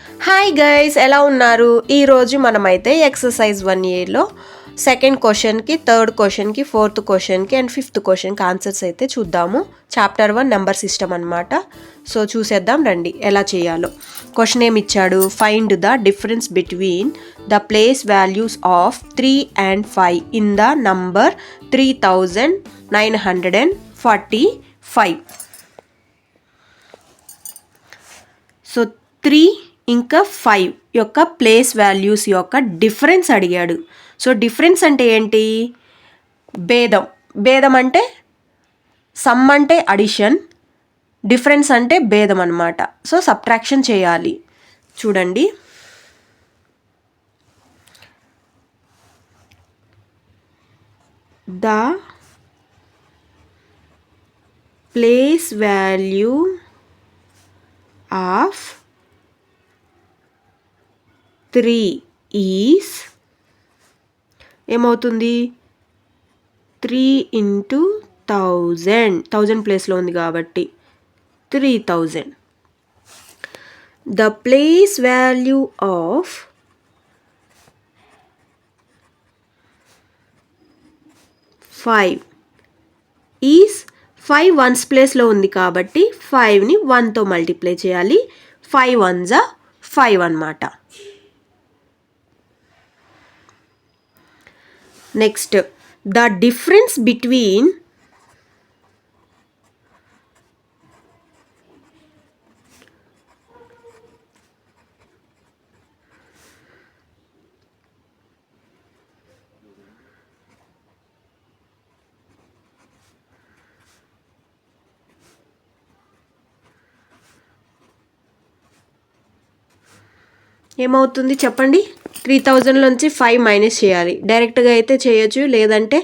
Hi guys, ఎలా ఉన్నారు? ఈరోజు మనమైతే ఎక్సర్సైజ్ 1Aలో సెకండ్ క్వశ్చన్కి, థర్డ్ క్వశ్చన్కి, ఫోర్త్ క్వశ్చన్కి అండ్ ఫిఫ్త్ క్వశ్చన్కి ఆన్సర్స్ అయితే చూద్దాము. చాప్టర్ 1 నెంబర్ సిస్టమ్ అనమాట. సో చూసేద్దాం రండి ఎలా చేయాలో. క్వశ్చన్ ఏమి ఇచ్చాడు? Find the difference between the place values of 3 and 5 in the number 3945. So 3 ఇంకా 5 యొక్క ప్లేస్ వాల్యూస్ యొక్క డిఫరెన్స్ అడిగాడు. సో డిఫరెన్స్ అంటే ఏంటి? భేదం అంటే సమ్ అంటే అడిషన్, డిఫరెన్స్ అంటే భేదం అన్నమాట. సో సబ్ట్రాక్షన్ చేయాలి. చూడండి, the place value of 3 is ఏమవుతుంది? 3 into 1000 ప్లేస్లో ఉంది కాబట్టి 3000. The place value of 5 is 5 once ప్లేస్లో ఉంది కాబట్టి 5ని 1తో మల్టిప్లై చేయాలి. 5 1s 5 అన్నమాట. నెక్స్ట్, ద డిఫరెన్స్ బిట్వీన్ ఏమవుతుంది చెప్పండి? 3000లోంచి 5 మైనస్ చేయాలి. డైరెక్ట్గా అయితే చేయొచ్చు, లేదంటే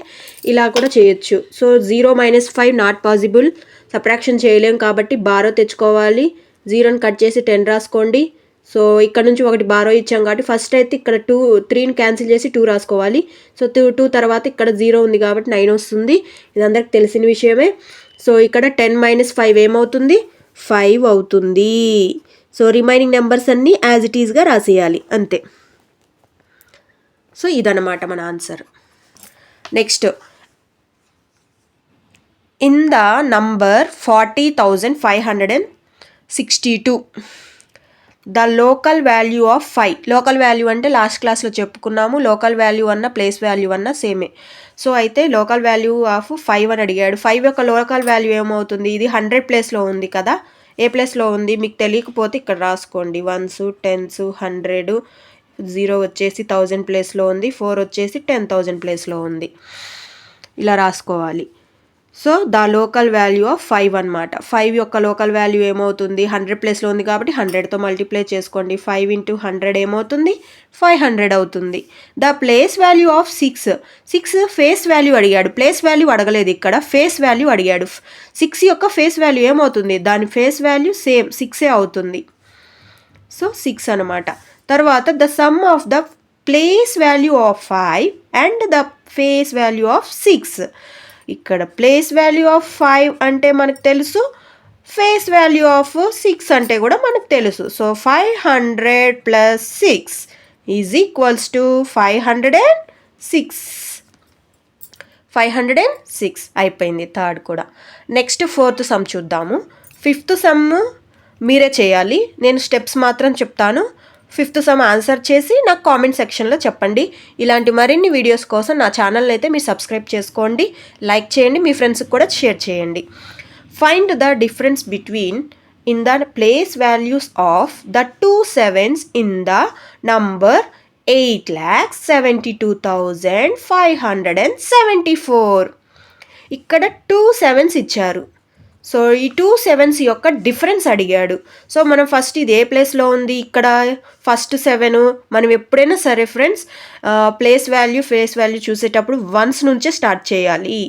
ఇలా కూడా చేయొచ్చు. సో 0 - 5 నాట్ పాసిబుల్, సబ్ట్రాక్షన్ చేయలేం కాబట్టి బారో తెచ్చుకోవాలి. 0ని కట్ చేసి 10 రాసుకోండి. సో ఇక్కడ నుంచి ఒకటి బారో ఇచ్చాం కాబట్టి ఫస్ట్ అయితే ఇక్కడ 3ని క్యాన్సిల్ చేసి 2 రాసుకోవాలి. సో 2 తర్వాత ఇక్కడ 0 ఉంది కాబట్టి 9 వస్తుంది. ఇది అందరికి తెలిసిన విషయమే. సో ఇక్కడ 10 - 5 ఏమవుతుంది? 5 అవుతుంది. సో రిమైనింగ్ నెంబర్స్ అన్నీ యాజ్ ఇట్ ఈస్గా రాసేయాలి, అంతే. సో ఇదన్నమాట మన answer. Next, in the number 40,562 the local value of 5. Local value అంటే లాస్ట్ క్లాస్లో చెప్పుకున్నాము. లోకల్ వాల్యూ అన్న ప్లేస్ వాల్యూ అన్న సేమే. సో అయితే లోకల్ వాల్యూ ఆఫ్ 5 అని అడిగాడు. 5 యొక్క లోకల్ వాల్యూ ఏమవుతుంది? ఇది 100 ప్లేస్లో ఉంది కదా. ఏ ప్లేస్లో ఉంది మీకు తెలియకపోతే ఇక్కడ రాసుకోండి. 1s 10s 100, 0 వచ్చేసి 1000 ప్లేస్లో ఉంది, 4 వచ్చేసి 10,000 ప్లేస్లో ఉంది. ఇలా రాసుకోవాలి. So the local value of 5 అనమాట. 5 యొక్క లోకల్ వాల్యూ ఏమవుతుంది? 100 ప్లేస్లో ఉంది కాబట్టి 100తో మల్టిప్లై చేసుకోండి. 5 × 100 ఏమవుతుంది? 500 అవుతుంది. The place value of 6 face value అడిగాడు, ప్లేస్ వాల్యూ అడగలేదు. ఇక్కడ ఫేస్ వాల్యూ అడిగాడు. 6 యొక్క ఫేస్ వాల్యూ ఏమవుతుంది? దాని ఫేస్ వాల్యూ సేమ్ 6 అవుతుంది. సో 6 అనమాట. తర్వాత the sum of the place value of 5 and the face value of 6. ఇక్కడ ప్లేస్ వాల్యూ ఆఫ్ 5 అంటే మనకు తెలుసు, ఫేస్ వాల్యూ ఆఫ్ 6 అంటే కూడా మనకు తెలుసు. So 500 + 6 is equals to 506. 506 అయిపోయింది. థర్డ్ కూడా. నెక్స్ట్ ఫోర్త్ సమ్ చూద్దాము. ఫిఫ్త్ సమ్ మీరే చేయాలి, నేను స్టెప్స్ మాత్రం చెప్తాను. ఫిఫ్త్ సమ్ ఆన్సర్ చేసి నాకు కామెంట్ సెక్షన్లో చెప్పండి. ఇలాంటి మరిన్ని వీడియోస్ కోసం నా ఛానల్ అయితే మీరు సబ్స్క్రైబ్ చేసుకోండి, లైక్ చేయండి, మీ ఫ్రెండ్స్కి కూడా షేర్ చేయండి. Find the difference between in the place values of the 2 sevens in the number 8,72,574. ఇక్కడ 2 sevens ఇచ్చారు. సో ఈ 2 sevens యొక్క డిఫరెన్స్ అడిగాడు. సో మనం ఫస్ట్ ఇది ఏ ప్లేస్లో ఉంది? ఇక్కడ ఫస్ట్ 7. మనం ఎప్పుడైనా సరే friends place value face value చూసేటప్పుడు 1s నుంచే స్టార్ట్ చేయాలి,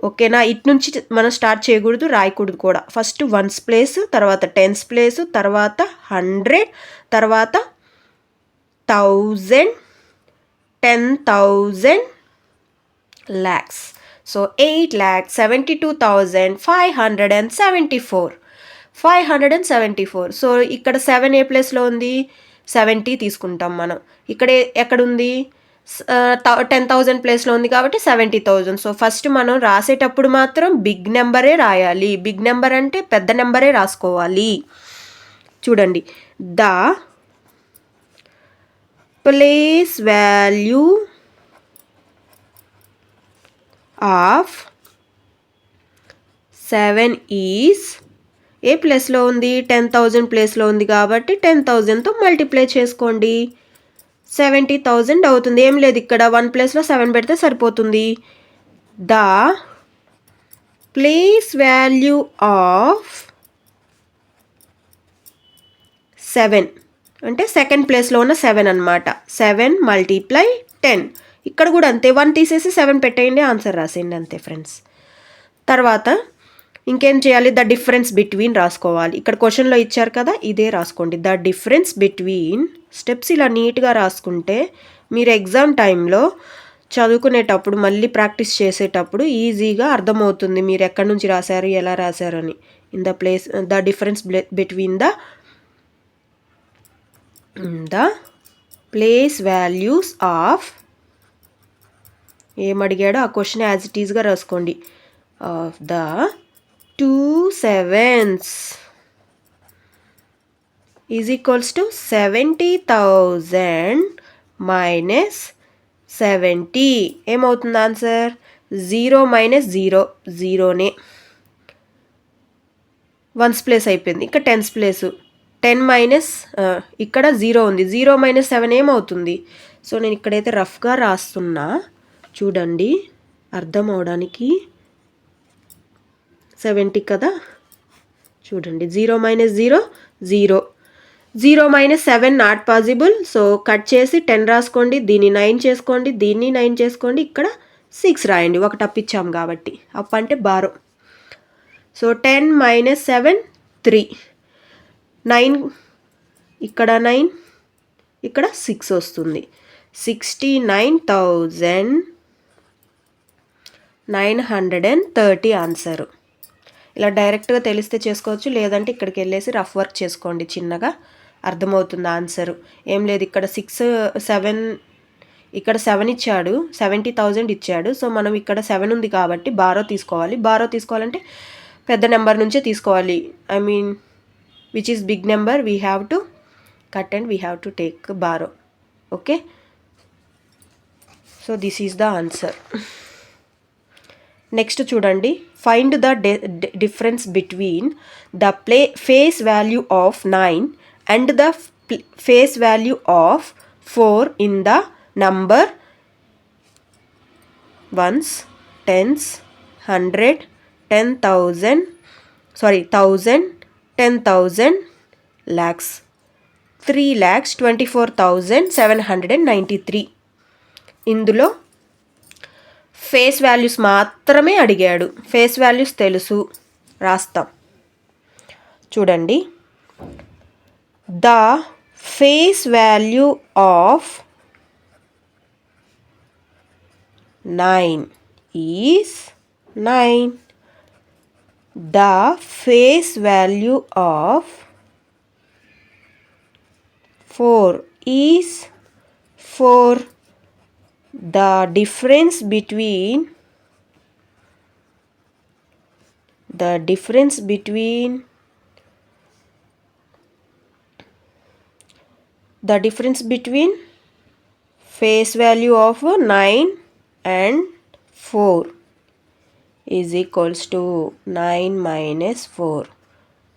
ఓకేనా? ఇటు నుంచి మనం స్టార్ట్ చేయకూడదు, రాయకూడదు కూడా. ఫస్ట్ 1s ప్లేస్, తర్వాత 10s ప్లేస్, తర్వాత 100, తర్వాత 1000, 10,000, lakhs. So 8,72,574. 574. సో ఇక్కడ 7 ఏ ప్లేస్లో ఉంది, 70 తీసుకుంటాం మనం. ఇక్కడ ఎక్కడుంది, 10,000 ప్లేస్లో ఉంది కాబట్టి 70,000. సో ఫస్ట్ మనం రాసేటప్పుడు మాత్రం బిగ్ నెంబరే రాయాలి. బిగ్ నెంబర్ అంటే పెద్ద నెంబరే రాసుకోవాలి. చూడండి, the place value of 7 is a ప్లేస్లో ఉంది, 10,000 ప్లేస్లో ఉంది కాబట్టి 10,000తో మల్టిప్లై చేసుకోండి. 70,000 అవుతుంది. ఏం లేదు, ఇక్కడ 1 ప్లేస్లో 7 పెడితే సరిపోతుంది. ద ప్లేస్ వాల్యూ ఆఫ్ 7 అంటే సెకండ్ ప్లేస్లో ఉన్న 7 అనమాట. 7 మల్టిప్లై 10. ఇక్కడ కూడా అంతే, 1 తీసేసి 7 పెట్టేయండి, ఆన్సర్ రాసేయండి, అంతే ఫ్రెండ్స్. తర్వాత ఇంకేం చేయాలి, ద డిఫరెన్స్ బిట్వీన్ రాసుకోవాలి. ఇక్కడ క్వశ్చన్లో ఇచ్చారు కదా, ఇదే రాసుకోండి. ద డిఫరెన్స్ బిట్వీన్ స్టెప్స్ ఇలా నీట్గా రాసుకుంటే మీరు ఎగ్జామ్ టైంలో చదువుకునేటప్పుడు మళ్ళీ ప్రాక్టీస్ చేసేటప్పుడు ఈజీగా అర్థమవుతుంది మీరు ఎక్కడి నుంచి రాశారు, ఎలా రాశారు అని. In the place the difference between the place values of, ఏమడిగాడో ఆ క్వశ్చన్ యాజ్ ఇట్ ఈజ్గా రాసుకోండి. Of the 2 sevens is equals to 70,000 minus 70. ఏమవుతుంది ఆన్సర్, 0 మైనస్ 0, 0నే. 1's ప్లేస్ అయిపోయింది, ఇక్కడ 10's ప్లేసు. 10 మైనస్ ఇక్కడ 0 ఉంది, 0 మైనస్ 7 ఏమవుతుంది. సో నేను ఇక్కడైతే రఫ్గా రాస్తున్నా, చూడండి అర్థం అవడానికి. 70 కదా, చూడండి, 0 minus 0, 0. 0 minus 7 not possible. So cut చేసి 10 రాసుకోండి, దీన్ని 9 చేసుకోండి, దీన్ని 9 చేసుకోండి, ఇక్కడ 6 రాయండి, ఒకటి అప్పిచ్చాం కాబట్టి. అప్ అంటే బారో. So 10 minus 7, 3. 9, ఇక్కడ 9, ఇక్కడ 6 వస్తుంది. 69,930 ఆన్సరు. ఇలా డైరెక్ట్గా తెలిస్తే చేసుకోవచ్చు, లేదంటే ఇక్కడికి వెళ్ళేసి రఫ్ వర్క్ చేసుకోండి, చిన్నగా అర్థమవుతుంది ఆన్సరు. ఏం లేదు, ఇక్కడ 6, 7, ఇక్కడ 7 ఇచ్చాడు, 70,000 ఇచ్చాడు. సో మనం ఇక్కడ 7 ఉంది కాబట్టి బారో తీసుకోవాలి. బారో తీసుకోవాలంటే పెద్ద నెంబర్ నుంచే తీసుకోవాలి. I mean which is big number, we have to cut and we have to take borrow. Okay, so this is the answer. Next చూడండి, find the difference between the face value of 9 and the face value of 4 in the number ones, tens, 100, 10,000, 1000, 10,000, lakhs. 3,24,793. ఇందులో face values మాత్రమే అడిగాడు. Face values తెలుసు, రాస్తాం. చూడండి, the face value of 9 is 9. The face value of 4 is 4. The difference between face value of 9 and 4 is equals to 9 minus 4.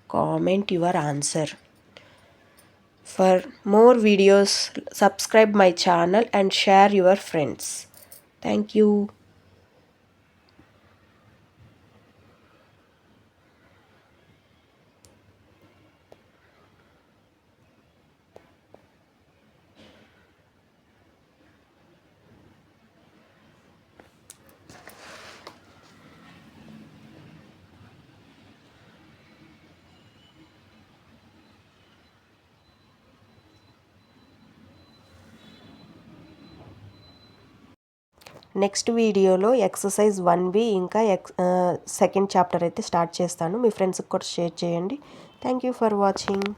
Comment your answer. For more videos, subscribe my channel and share your friends. Thank you. Next వీడియోలో exercise 1B ఇంకా second chapter అయితే start చేస్తాను. మీ ఫ్రెండ్స్కి కూడా share చేయండి. Thank you for watching.